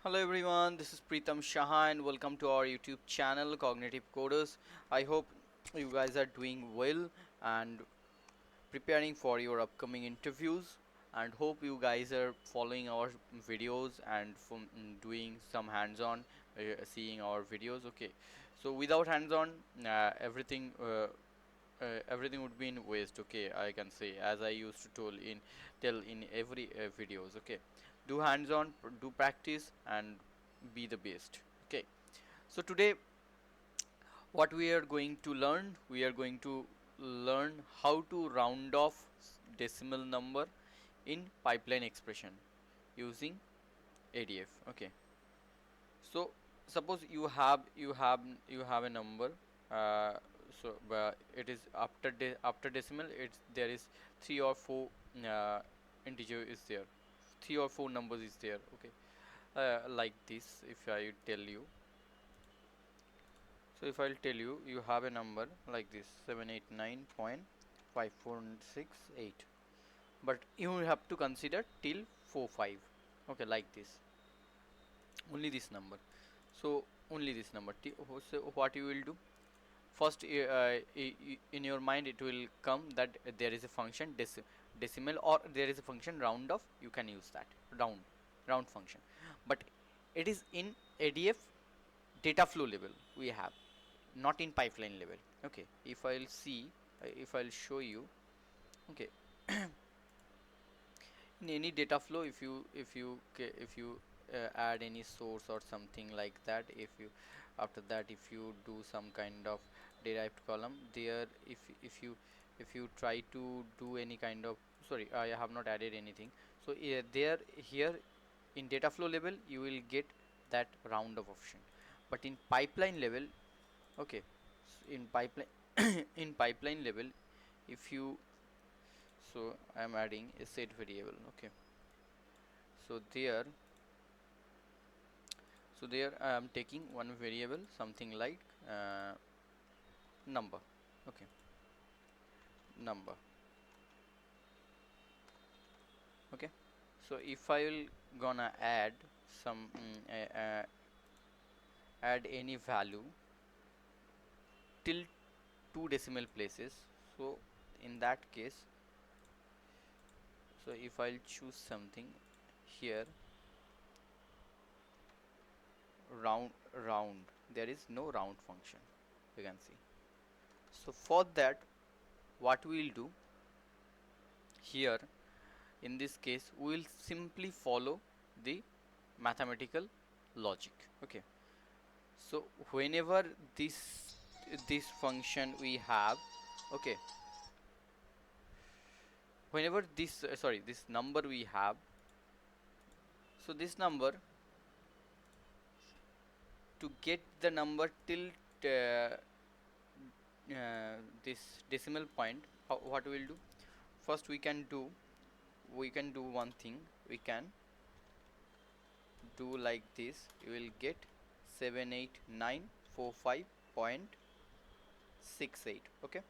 Hello everyone, this is Preetham Shah and welcome to our YouTube channel CognitiveCoders. I hope you guys are doing well and preparing for your upcoming interviews, and hope you guys are following our videos and from doing some hands-on seeing our videos. Okay, so without hands-on everything would be in waste. Okay, I can say, as I used to tell in every videos. Okay, do hands-on, do practice, and be the best. Okay, so today what we are going to learn, we are going to learn how to round off decimal number in pipeline expression using ADF. Okay, so suppose you have a number. uh, it is after decimal, it's there is three or four uh, integer is there, three or four numbers is there. Okay, like this. If I tell you, so if I'll tell you, you have a number like this, 789.5468, but you have to consider till 45. Okay, like this, only this number. So only this number. So what you will do first, in your mind it will come that there is a function decimal, or there is a function round off. You can use that round function, but it is in ADF data flow level we have, not in pipeline level. Okay, if I'll see, if I'll show you. Okay, in any data flow, if you add any source or something like that, if you after that if you do some kind of derived column there, if you try to do any kind of, sorry, I have not added anything. So there, here in data flow level you will get that round of option, but in pipeline level. Okay, in pipeline in pipeline level, if you, so I'm adding a set variable. Okay, so there I am taking one variable, something like number. Okay, number. Okay, so if I will gonna add some add any value till two decimal places, so in that case, so if I'll choose something here, round, there is no round function, you can see. So for that, what we will do here, in this case we will simply follow the mathematical logic. Okay, so whenever this function we have, okay, whenever this sorry, this number we have, so this number, to get the number till uh, this decimal point, what we will do, first we can do one thing. We can do like this. You will get 78945.68. Okay,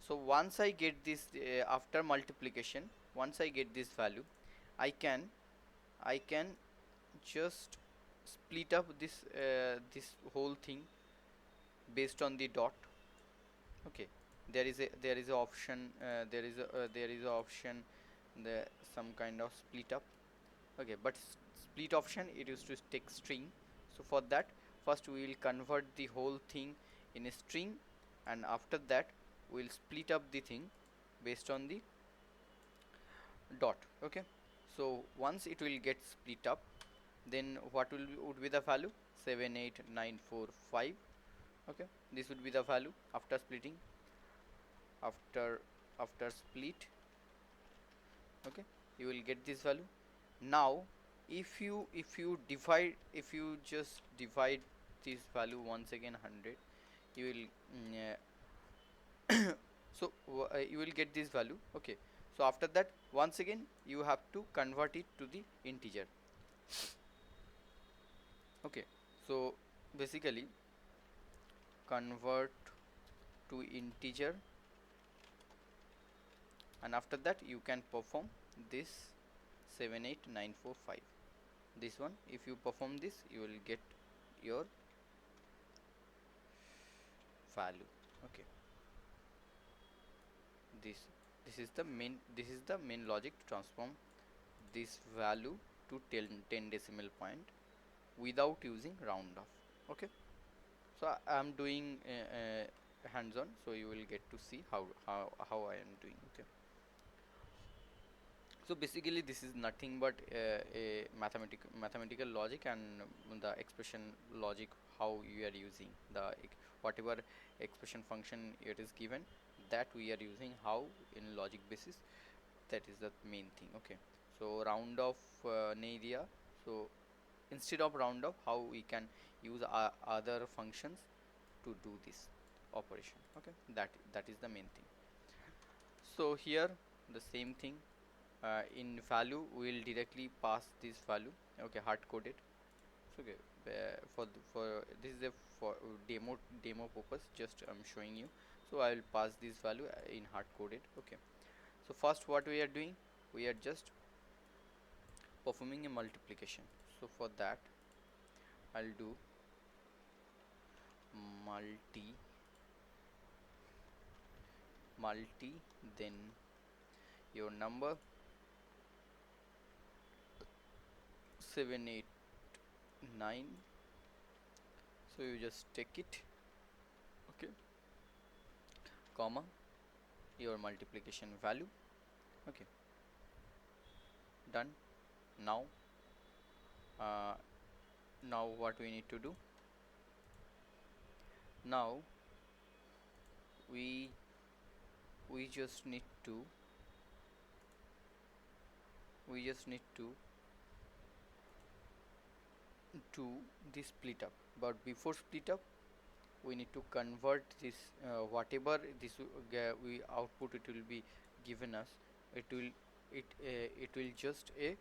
so once I get this, after multiplication, once I get this value, I can just split up this whole thing based on the dot. Okay, there is a option, there is a option, the some kind of split up. Okay, but split option, it used to take string. So for that, first we will convert the whole thing in a string, and after that we will split up the thing based on the dot. Okay, so once it will get split up, then what would be the value? 78945. Okay, this would be the value after splitting, after split. Okay, you will get this value. Now if you just divide this value once again 100, you will you will get this value. Okay, so after that, once again you have to convert it to the integer. Okay, so basically convert to integer, and after that you can perform this 78945. this one. If you perform this, you will get your value. Okay, this this is the main logic to transform this value to 10 decimal point without using round off. Okay, so I am doing hands on, so you will get to see how I am doing. Okay, so basically this is nothing but a mathematical logic and the expression logic, how you are using the whatever expression function it is given, that we are using how in logic basis. That is the main thing. Okay, so round off area. So instead of round off, how we can use other functions to do this operation. Okay, that is the main thing. So here the same thing, in value we will directly pass this value. Okay, hard coded. So okay, for this is a for demo purpose, just I'm showing you. So I will pass this value in hard coded. Okay, so first what we are doing, we are just performing a multiplication. So for that I'll do multi multi, then your number 789. So you just take it. Okay, comma, your multiplication value. Okay, done. Now uh, now what we need to do, now we we just need to we just need to do this split up. But before split up, we need to convert this whatever this we output it will be given us, it will it will just a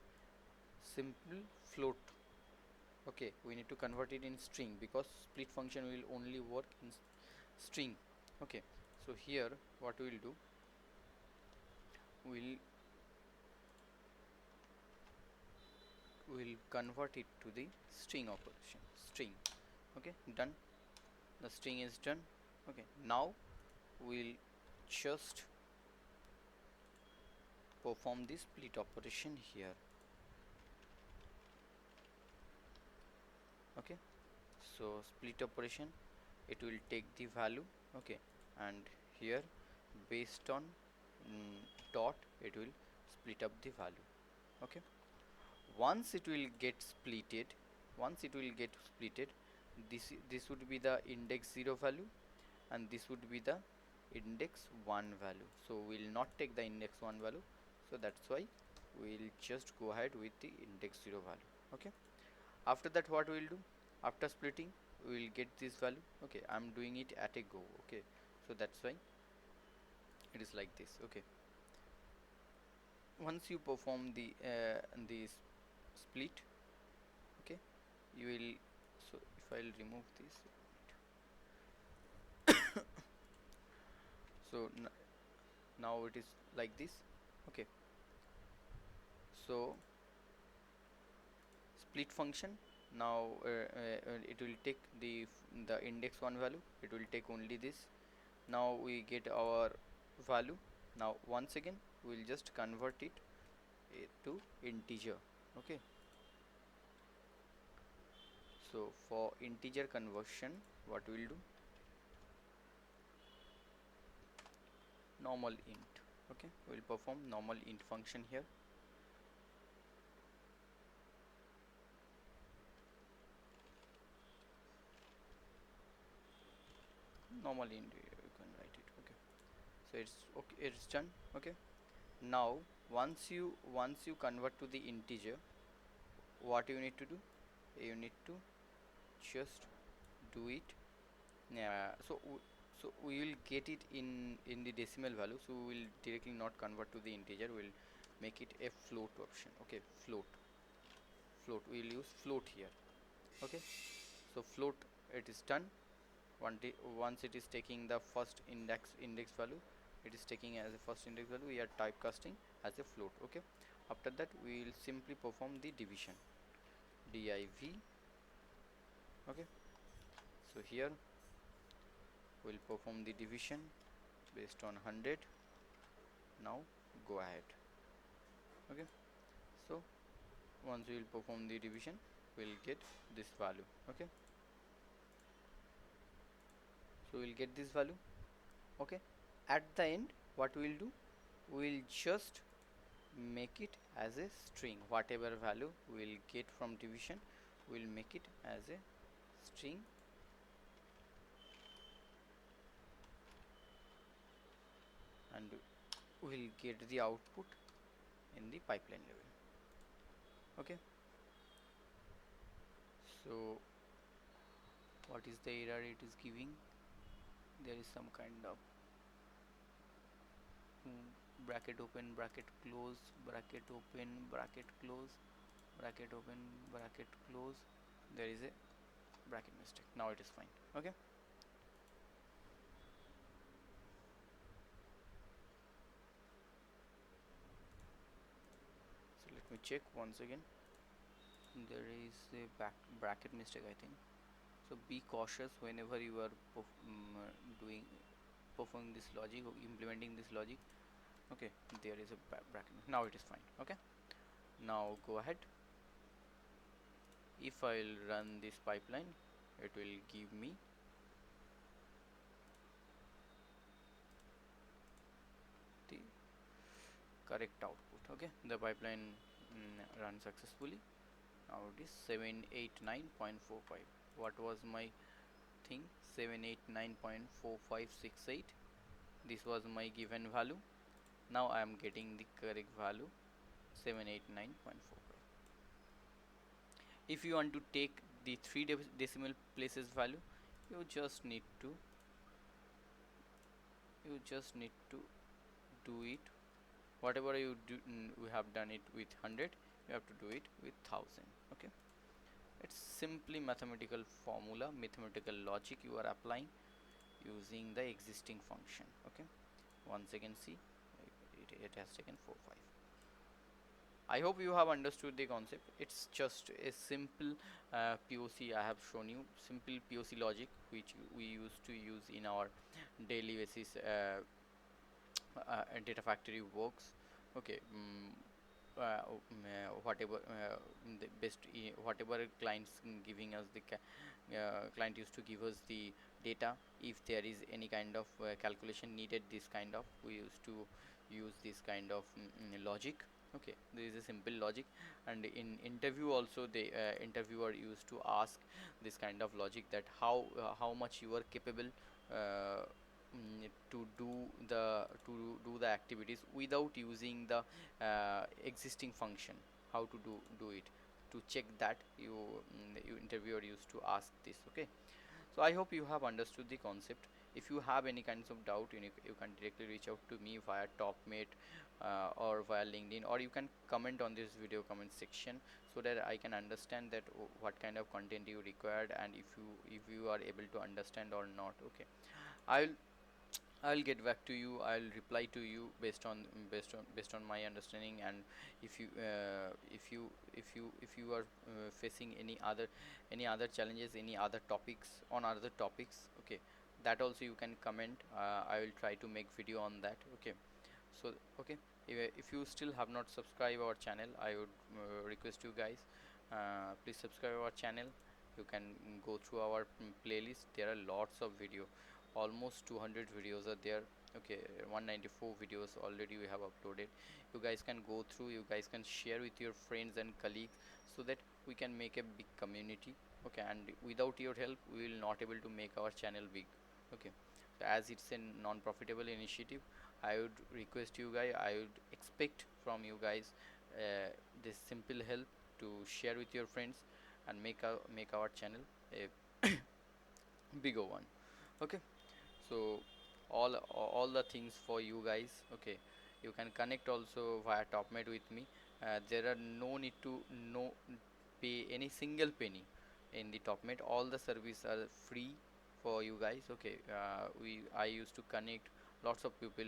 simple float. Okay, we need to convert it in string because split function will only work in string. Okay, so here what we will do, we'll convert it to the string operation, string. Okay, done. The string is done. Okay, now we'll just perform this split operation here. Okay, so split operation, it will take the value. Okay, and here based on dot, it will split up the value. Okay, once it will get splitted, this would be the index 0 value, and this would be the index 1 value. So we'll not take the index 1 value, so that's why we'll just go ahead with the index 0 value. Okay, after that what we'll do, after splitting we will get this value. Okay, I'm doing it at a go. Okay, so that's why it is like this. Okay, once you perform the split, okay, you will, so if I'll remove this, so now it is like this. Okay, so split function, now it will take the index 1 value, it will take only this. Now we get our value. Now once again we'll just convert it to integer. Okay, so for integer conversion, what we'll do, normal int. Okay, we'll perform normal int function here. Normal int, you can write it. Okay, so it's okay, it's done. Okay, now once you convert to the integer, what you need to do, you need to just do it. So so we will get it in the decimal value, so we will directly not convert to the integer, we will make it a float option. Okay, float we will use float here. Okay, so float, it is done. Once it is taking the first index value, it is taking as a first index value, we are typecasting as a float. Okay, after that we will simply perform the division. div. Okay, so here we'll perform the division based on 100. Now go ahead. Okay, so once we will perform the division, we'll get this value. Okay, so we'll get this value. Okay, at the end what we'll do, we'll just make it as a string. Whatever value we'll get from division, we'll make it as a string, and we'll get the output in the pipeline level. Okay, so what is the error it is giving? There is some kind of bracket open, bracket close, bracket open, bracket close, bracket open, bracket close. There is a bracket mistake. Now it is fine. Okay, so let me check once again. There is a bracket mistake, I think. So be cautious whenever you are doing performing this logic or implementing this logic. Okay, there is a bracket. Now it is fine. Okay, now go ahead. If I'll run this pipeline, it will give me the correct output. Okay, the pipeline ran successfully. Now it is 789.45. What was my thing? 789.4568. This was my given value. Now I am getting the correct value, 789.45. If you want to take the three decimal places value, you just need to do it. Whatever you do, we have done it with 100, you have to do it with 1000. Okay, it's simply mathematical formula, mathematical logic you are applying using the existing function. Okay, once again see, it has taken 4 5. I hope you have understood the concept. It's just a simple POC I have shown you, simple POC logic which we used to use in our daily basis data factory works. Okay, whatever the best whatever clients giving us the client used to give us the data. If there is any kind of calculation needed, this kind of we used to use this kind of logic. Okay, there is a simple logic, and in interview also the interviewer used to ask this kind of logic, that how much you are capable uh, to do the activities without using the existing function. How to do it, to check that you interviewer used to ask this. Okay, so I hope you have understood the concept. If you have any kinds of doubt, you can directly reach out to me via topmate or via LinkedIn, or you can comment on this video comment section, so that I can understand that what kind of content you required, and if you are able to understand or not. Okay, I'll I'll get back to you. I'll reply to you based on my understanding. And if you are facing any other challenges, any other topics, on other topics, okay, that also you can comment. I will try to make video on that. Okay, so okay, if you still have not subscribed our channel, I would request you guys, please subscribe our channel. You can go through our playlist. There are lots of video, almost 200 videos are there. Okay, 194 videos already we have uploaded. You guys can go through, you guys can share with your friends and colleagues, so that we can make a big community. Okay, and without your help we will not able to make our channel big. Okay, so as it's a non-profitable initiative, I would request you guys, I would expect from you guys this simple help to share with your friends and make our channel a bigger one. Okay, so all the things for you guys. Okay, you can connect also via topmate with me. There are no need to no pay any single penny in the topmate. All the service are free for you guys. Okay, I used to connect lots of people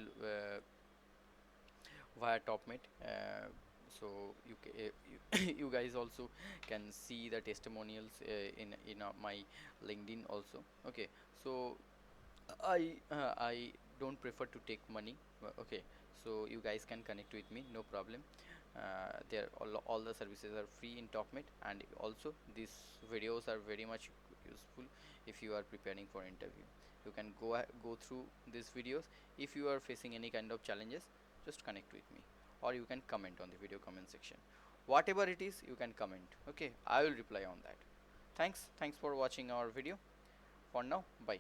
via topmate. So you guys also can see the testimonials in my LinkedIn also. Okay, so I don't prefer to take money. Okay, so you guys can connect with me, no problem. There all the services are free in TopMate, and also these videos are very much useful if you are preparing for interview. You can go through these videos. If you are facing any kind of challenges, just connect with me, or you can comment on the video comment section. Whatever it is, you can comment. Okay, I will reply on that. Thanks for watching our video. For now, bye.